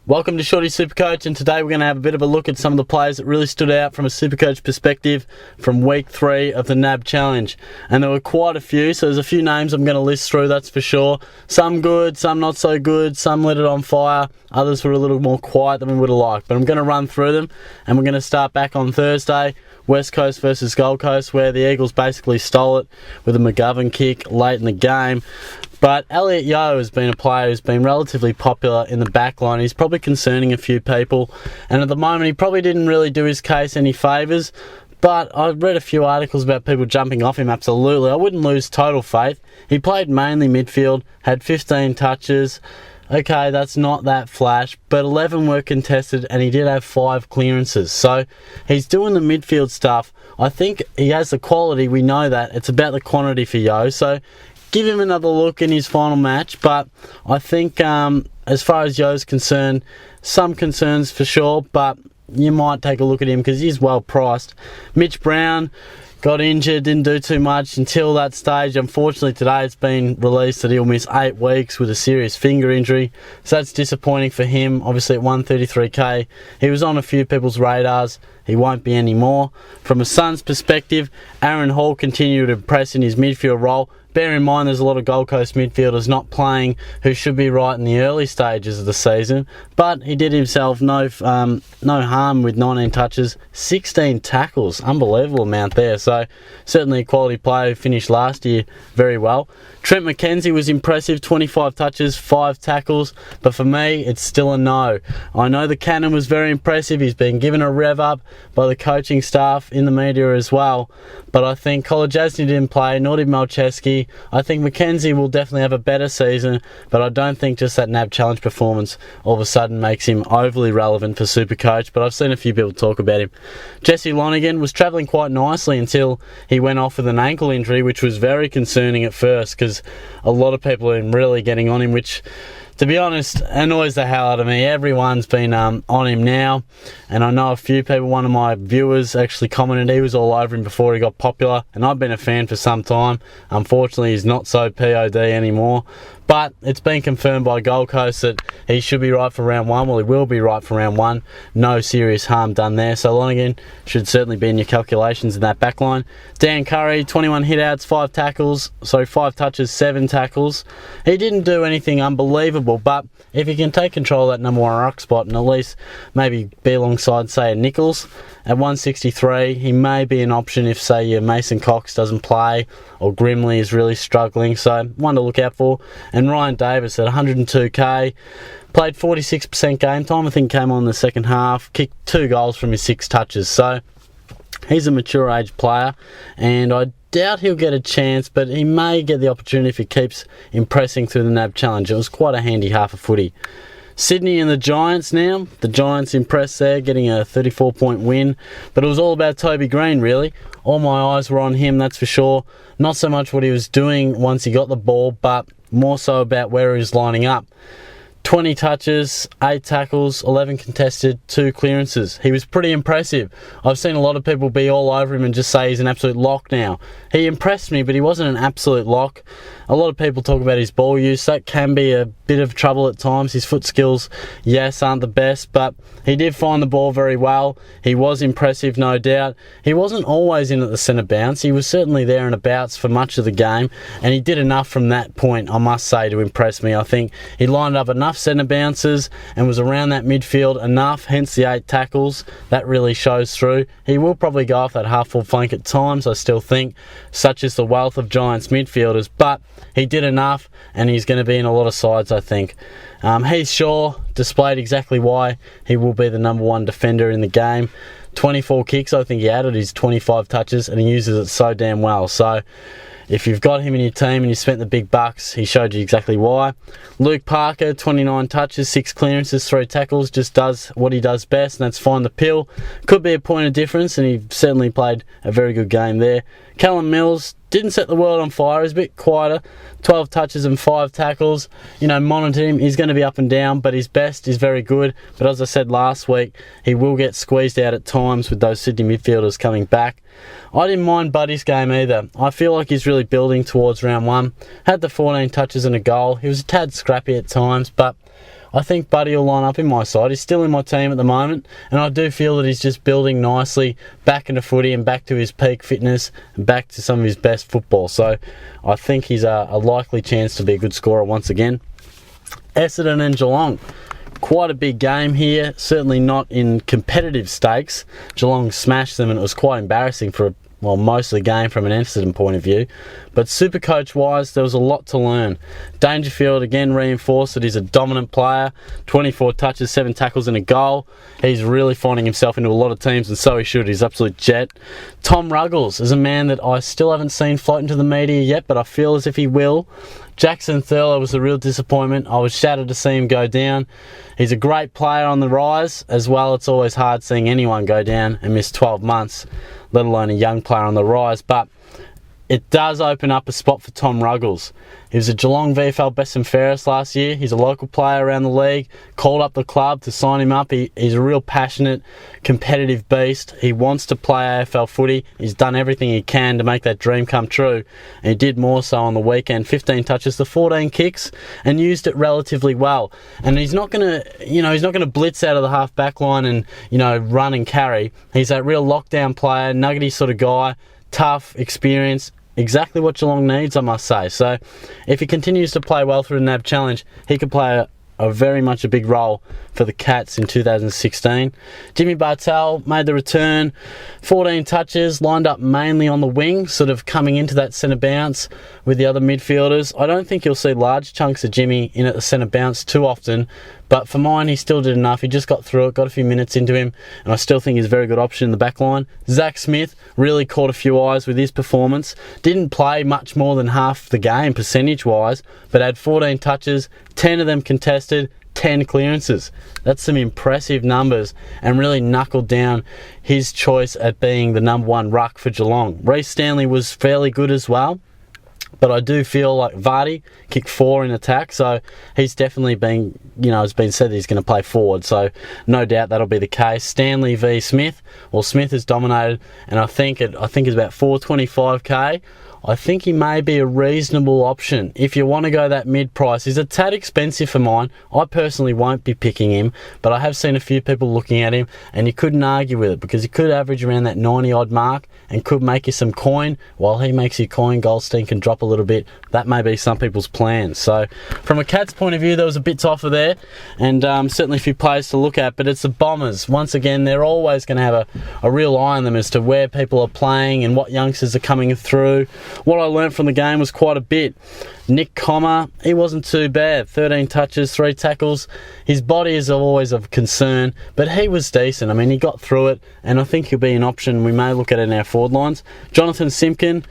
Welcome to Shorty SuperCoach, and today we're going to have a bit of a look at some of the players that really stood out from a SuperCoach perspective from week 3 of the NAB Challenge. And there were quite a few, so there's a few names I'm going to list through, that's for sure. Some good, some not so good, some lit it on fire, others were a little more quiet than we would have liked. But I'm going to run through them, and we're going to start back on Thursday, West Coast versus Gold Coast, where the Eagles basically stole it with a McGovern kick late in the game. But Elliot Yeo has been a player who's been relatively popular in the back line. He's probably concerning a few people, and at the moment he probably didn't really do his case any favours. But I've read a few articles about people jumping off him, absolutely. I wouldn't lose total faith. He played mainly midfield, had 15 touches. Okay, that's not that flash, but 11 were contested and he did have 5 clearances. So he's doing the midfield stuff. I think he has the quality, we know that. It's about the quantity for Yeo. So give him another look in his final match. But I think as far as Yeo's concerned, some concerns for sure, but you might take a look at him because he's well priced. Mitch Brown got injured, didn't do too much until that stage. Unfortunately today it's been released that he'll miss 8 weeks with a serious finger injury, so that's disappointing for him. Obviously at 133k he was on a few people's radars. He won't be anymore. From a Suns perspective, Aaron Hall continued to impress in his midfield role. Bear in mind there's a lot of Gold Coast midfielders not playing who should be right in the early stages of the season, but he did himself no harm with 19 touches, 16 tackles, unbelievable amount there. So certainly a quality player who finished last year very well. Trent McKenzie was impressive, 25 touches, 5 tackles, but for me it's still a no. I know the Cannon was very impressive, he's been given a rev up by the coaching staff in the media as well, but I think Kolodjasny didn't play, nor did Malcheski. I think McKenzie will definitely have a better season, but I don't think just that NAB Challenge performance all of a sudden makes him overly relevant for SuperCoach, but I've seen a few people talk about him. Jesse Lonergan was travelling quite nicely until he went off with an ankle injury, which was very concerning at first because a lot of people are really getting on him, which, to be honest, annoys the hell out of me. Everyone's been on him now, and I know a few people, one of my viewers actually commented he was all over him before he got popular, and I've been a fan for some time. Unfortunately, he's not so POD anymore, but it's been confirmed by Gold Coast that he should be right for round 1. Well, he will be right for round 1. No serious harm done there, so Lonergan should certainly be in your calculations in that back line. Dan Curry, 21 hit-outs, 5 touches, 7 tackles. He didn't do anything unbelievable, but if he can take control of that number 1 ruck spot and at least maybe be alongside, say, a Nichols at 163, he may be an option if, say, your Mason Cox doesn't play or Grimley is really struggling, so one to look out for. And Ryan Davis at 102k, played 46% game time, I think came on in the second half, kicked 2 goals from his 6 touches, so he's a mature age player, and I doubt he'll get a chance, but he may get the opportunity if he keeps impressing through the NAB Challenge. It was quite a handy half a footy. Sydney and the Giants now. The Giants impressed there, getting a 34-point win, but it was all about Toby Green, really. All my eyes were on him, that's for sure. Not so much what he was doing once he got the ball, but more so about where he was lining up. 20 touches, 8 tackles, 11 contested, 2 clearances. He was pretty impressive. I've seen a lot of people be all over him and just say he's an absolute lock now. He impressed me, but he wasn't an absolute lock. A lot of people talk about his ball use. That can be a bit of trouble at times. His foot skills, yes, aren't the best, but he did find the ball very well. He was impressive, no doubt. He wasn't always in at the centre bounce. He was certainly there and abouts for much of the game, and he did enough from that point, I must say, to impress me. I think he lined up enough centre bounces and was around that midfield enough, hence the 8 tackles. That really shows through. He will probably go off that half-full flank at times, I still think, such is the wealth of Giants midfielders, but he did enough, and he's going to be in a lot of sides, I think. Heath Shaw displayed exactly why he will be the number 1 defender in the game. 24 kicks, I think he added his 25 touches, and he uses it so damn well. So if you've got him in your team and you spent the big bucks, he showed you exactly why. Luke Parker, 29 touches, 6 clearances, 3 tackles, just does what he does best, and that's find the pill. Could be a point of difference, and he certainly played a very good game there. Callum Mills didn't set the world on fire. He's a bit quieter. 12 touches and 5 tackles. You know, monitor him. He's going to be up and down, but his best is very good. But as I said last week, he will get squeezed out at times with those Sydney midfielders coming back. I didn't mind Buddy's game either. I feel like he's really building towards round 1. Had the 14 touches and a goal. He was a tad scrappy at times, but I think Buddy will line up in my side. He's still in my team at the moment, and I do feel that he's just building nicely back into footy and back to his peak fitness and back to some of his best football. So I think he's a likely chance to be a good scorer once again. Essendon and Geelong. Quite a big game here, certainly not in competitive stakes. Geelong smashed them and it was quite embarrassing for most of the game from an Essendon point of view. But SuperCoach wise, there was a lot to learn. Dangerfield again reinforced that he's a dominant player. 24 touches, 7 tackles and a goal. He's really finding himself into a lot of teams, and so he should. He's an absolute jet. Tom Ruggles is a man that I still haven't seen float into the media yet, but I feel as if he will. Jackson Thurler was a real disappointment. I was shattered to see him go down. He's a great player on the rise as well. It's always hard seeing anyone go down and miss 12 months, let alone a young player on the rise. But it does open up a spot for Tom Ruggles. He was a Geelong VFL best and fairest last year. He's a local player around the league, called up the club to sign him up. He's a real passionate, competitive beast. He wants to play AFL footy. He's done everything he can to make that dream come true. And he did more so on the weekend. 15 touches to 14 kicks and used it relatively well. And he's not going to blitz out of the half back line and, run and carry. He's that real lockdown player, nuggety sort of guy, tough, experienced, exactly what Geelong needs, I must say. So if he continues to play well through the NAB Challenge, he could play a very much a big role for the Cats in 2016. Jimmy Bartel made the return, 14 touches, lined up mainly on the wing, sort of coming into that centre bounce with the other midfielders. I don't think you'll see large chunks of Jimmy in at the centre bounce too often, but for mine, he still did enough. He just got through it, got a few minutes into him, and I still think he's a very good option in the back line. Zach Smith really caught a few eyes with his performance. Didn't play much more than half the game percentage-wise, but had 14 touches, 10 of them contested, 10 clearances. That's some impressive numbers and really knuckled down his choice at being the number 1 ruck for Geelong. Reece Stanley was fairly good as well, but I do feel like Vardy kicked 4 in attack, so he's definitely been, it's been said that he's going to play forward, so no doubt that'll be the case. Stanley v Smith. Well, Smith has dominated, and I think it's about 425k. I think he may be a reasonable option if you want to go that mid-price. He's a tad expensive for mine. I personally won't be picking him, but I have seen a few people looking at him, and you couldn't argue with it because he could average around that 90-odd mark and could make you some coin. While he makes you coin, Goldstein can drop a little bit. That may be some people's plans. So from a Cats point of view, there was a bit to offer there, and certainly a few players to look at, but it's the Bombers. Once again, they're always going to have a real eye on them as to where people are playing and what youngsters are coming through. What I learnt from the game was quite a bit. Nick Comer, he wasn't too bad. 13 touches, 3 tackles. His body is always of concern, but he was decent. I mean, he got through it, and I think he'll be an option we may look at in our forward lines. Jonathan Simpkin,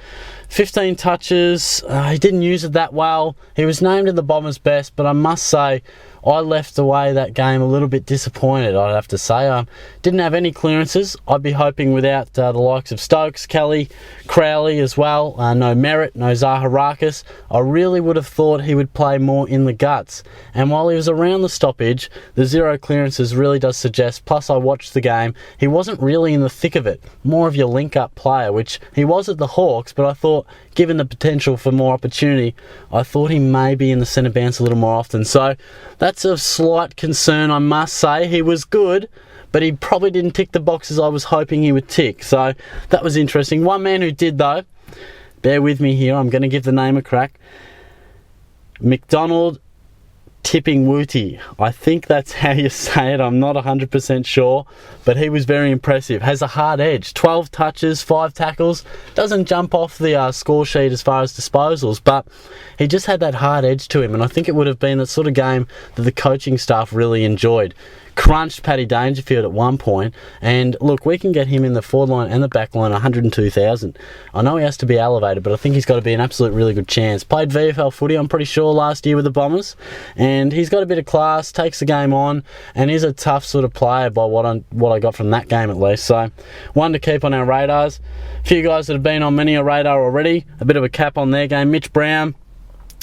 15 touches. He didn't use it that well. He was named in the Bombers' best, but I must say, I left away that game a little bit disappointed, I'd have to say. Didn't have any clearances. I'd be hoping without the likes of Stokes, Kelly, Crowley as well. No Merritt, no Zaharakis. I really would have thought he would play more in the guts. And while he was around the stoppage, the 0 clearances really does suggest, plus I watched the game, he wasn't really in the thick of it. More of your link-up player, which he was at the Hawks, but I thought, given the potential for more opportunity, I thought he may be in the centre bounce a little more often. So that's a slight concern, I must say. He was good, but he probably didn't tick the boxes I was hoping he would tick. So that was interesting. One man who did, though, bear with me here, I'm going to give the name a crack. McDonald Tipping Wooty. I think that's how you say it. I'm not 100% sure, but he was very impressive. Has a hard edge. 12 touches, 5 tackles. Doesn't jump off the score sheet as far as disposals, but he just had that hard edge to him, and I think it would have been the sort of game that the coaching staff really enjoyed. Crunched Paddy Dangerfield at one point, and look, we can get him in the forward line and the back line 102,000. I know he has to be elevated, but I think he's got to be an absolute really good chance. Played VFL footy, I'm pretty sure, last year with the Bombers, and he's got a bit of class, takes the game on, and is a tough sort of player by what I got from that game at least. So one to keep on our radars. A few guys that have been on many a radar already, a bit of a cap on their game. Mitch Brown,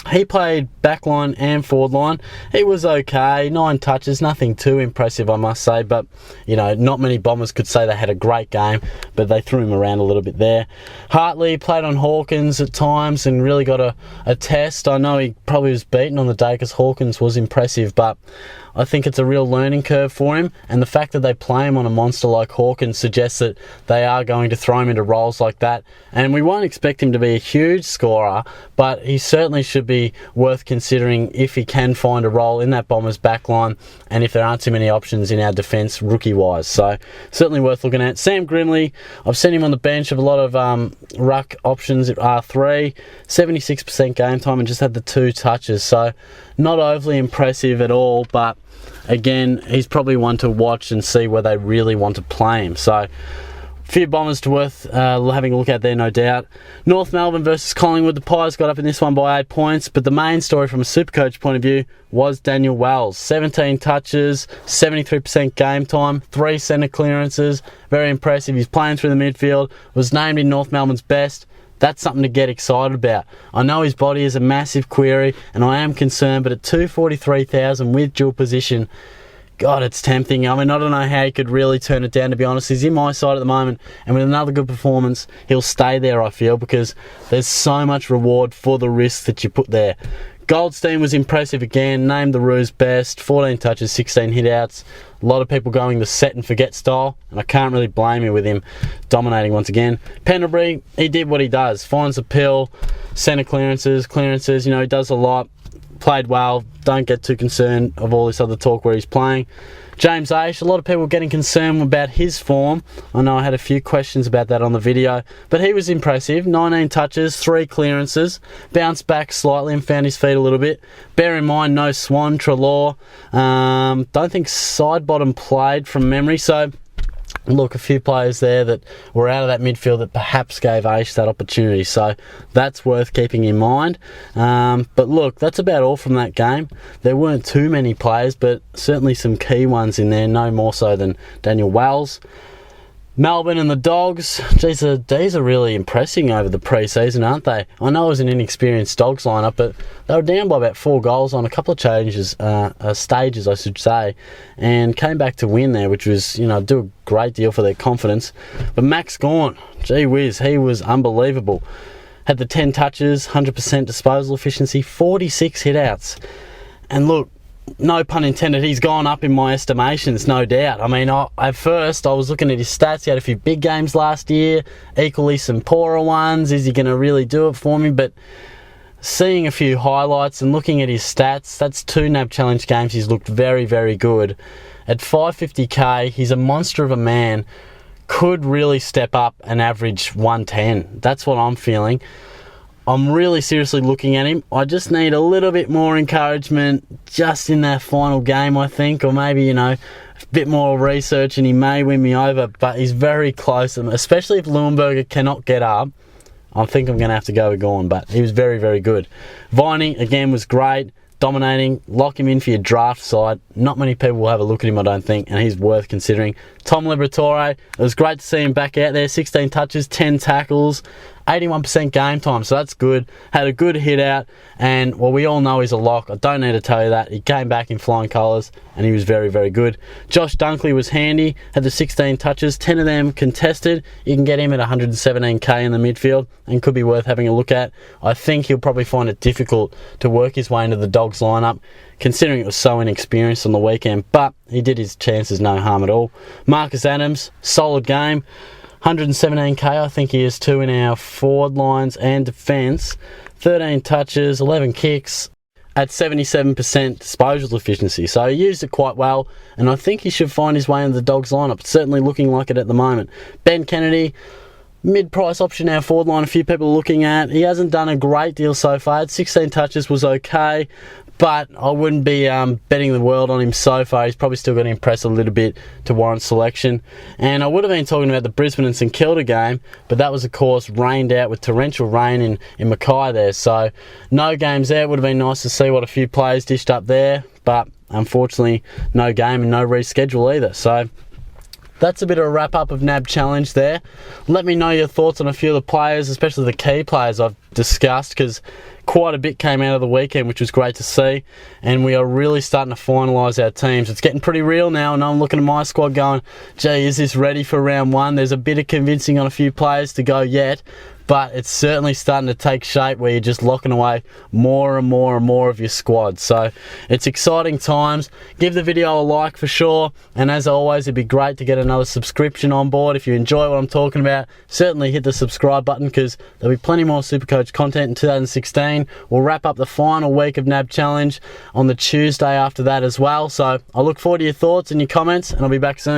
he played backline and forward line. He was okay, 9 touches, nothing too impressive, I must say, but not many Bombers could say they had a great game, but they threw him around a little bit there. Hartley played on Hawkins at times and really got a test. I know he probably was beaten on the day because Hawkins was impressive, but I think it's a real learning curve for him, and the fact that they play him on a monster like Hawkins suggests that they are going to throw him into roles like that. And we won't expect him to be a huge scorer, but he certainly should be worth considering if he can find a role in that Bombers backline, and if there aren't too many options in our defence rookie-wise. So certainly worth looking at. Sam Grimley, I've seen him on the bench of a lot of ruck options at R3, 76% game time and just had the 2 touches. So not overly impressive at all, but again, he's probably one to watch and see where they really want to play him. So a few Bombers to worth having a look at there, no doubt. North Melbourne versus Collingwood. The Pies got up in this one by 8 points, but the main story from a SuperCoach point of view was Daniel Wells. 17 touches, 73% game time, 3 centre clearances. Very impressive. He's playing through the midfield, was named in North Melbourne's best. That's something to get excited about. I know his body is a massive query, and I am concerned, but at 243,000 with dual position, God, it's tempting. I mean, I don't know how he could really turn it down, to be honest. He's in my side at the moment, and with another good performance, he'll stay there, I feel, because there's so much reward for the risk that you put there. Goldstein was impressive again, named the Roos best, 14 touches, 16 hit-outs. A lot of people going the set and forget style, and I can't really blame you with him dominating once again. Pendlebury, he did what he does. Finds the pill, centre clearances, you know, he does a lot. Played well, don't get too concerned of all this other talk where he's playing. James Aish, a lot of people getting concerned about his form. I know I had a few questions about that on the video, but he was impressive. 19 touches, 3 clearances, bounced back slightly and found his feet a little bit. Bear in mind, no Swan, Treloar. Don't think Sidebottom played from memory, so look, a few players there that were out of that midfield that perhaps gave Aish that opportunity, so that's worth keeping in mind. But look, that's about all from that game. There weren't too many players, but certainly some key ones in there, no more so than Daniel Wells. Melbourne and the Dogs, geez, these are really impressing over the pre-season, aren't they? I know it was an inexperienced Dogs lineup, but they were down by about 4 goals on a couple of stages, I should say, and came back to win there, which was, you know, do a great deal for their confidence. But Max Gawn, gee whiz, he was unbelievable. Had the 10 touches, 100% disposal efficiency, 46 hit-outs. And look, no pun intended, he's gone up in my estimations, no doubt. I mean, at first I was looking at his stats. He had a few big games last year, equally some poorer ones. Is he going to really do it for me? But seeing a few highlights and looking at his stats, that's 2 NAB Challenge games. He's looked very, very good. At 550k, he's a monster of a man. Could really step up and average 110. That's what I'm feeling. I'm really seriously looking at him. I just need a little bit more encouragement just in that final game, I think, or maybe, you know, a bit more research and he may win me over, but he's very close, especially if Leuenberger cannot get up. I think I'm going to have to go with Gawn, but he was very, very good. Viney, again, was great, dominating. Lock him in for your draft side. Not many people will have a look at him, I don't think, and he's worth considering. Tom Liberatore, it was great to see him back out there. 16 touches, 10 tackles, 81% game time, so that's good. Had a good hit out, and well, we all know he's a lock. I don't need to tell you that. He came back in flying colours, and he was very, very good. Josh Dunkley was handy, had the 16 touches, 10 of them contested. You can get him at 117k in the midfield, and could be worth having a look at. I think he'll probably find it difficult to work his way into the Dogs lineup, considering it was so inexperienced on the weekend, but he did his chances no harm at all. Marcus Adams, solid game. 117k, I think he is too, in our forward lines and defence. 13 touches, 11 kicks at 77% disposal efficiency. So he used it quite well, and I think he should find his way into the Dogs lineup. It's certainly looking like it at the moment. Ben Kennedy, mid-price option, our forward line, a few people are looking at. He hasn't done a great deal so far. 16 touches was okay, but I wouldn't be betting the world on him so far. He's probably still got to impress a little bit to warrant selection. And I would have been talking about the Brisbane and St Kilda game, but that was, of course, rained out with torrential rain in Mackay there. So no games there. It would have been nice to see what a few players dished up there, but unfortunately no game and no reschedule either. So that's a bit of a wrap-up of NAB Challenge there. Let me know your thoughts on a few of the players, especially the key players I've discussed, because quite a bit came out of the weekend, which was great to see, and we are really starting to finalise our teams. It's getting pretty real now, and I'm looking at my squad going, gee, is this ready for round one? There's a bit of convincing on a few players to go yet, but it's certainly starting to take shape where you're just locking away more and more and more of your squad. So it's exciting times. Give the video a like for sure, and as always, it'd be great to get another subscription on board. If you enjoy what I'm talking about, certainly hit the subscribe button, because there'll be plenty more SuperCoach content in 2016. We'll wrap up the final week of NAB Challenge on the Tuesday after that as well. So I look forward to your thoughts and your comments, and I'll be back soon.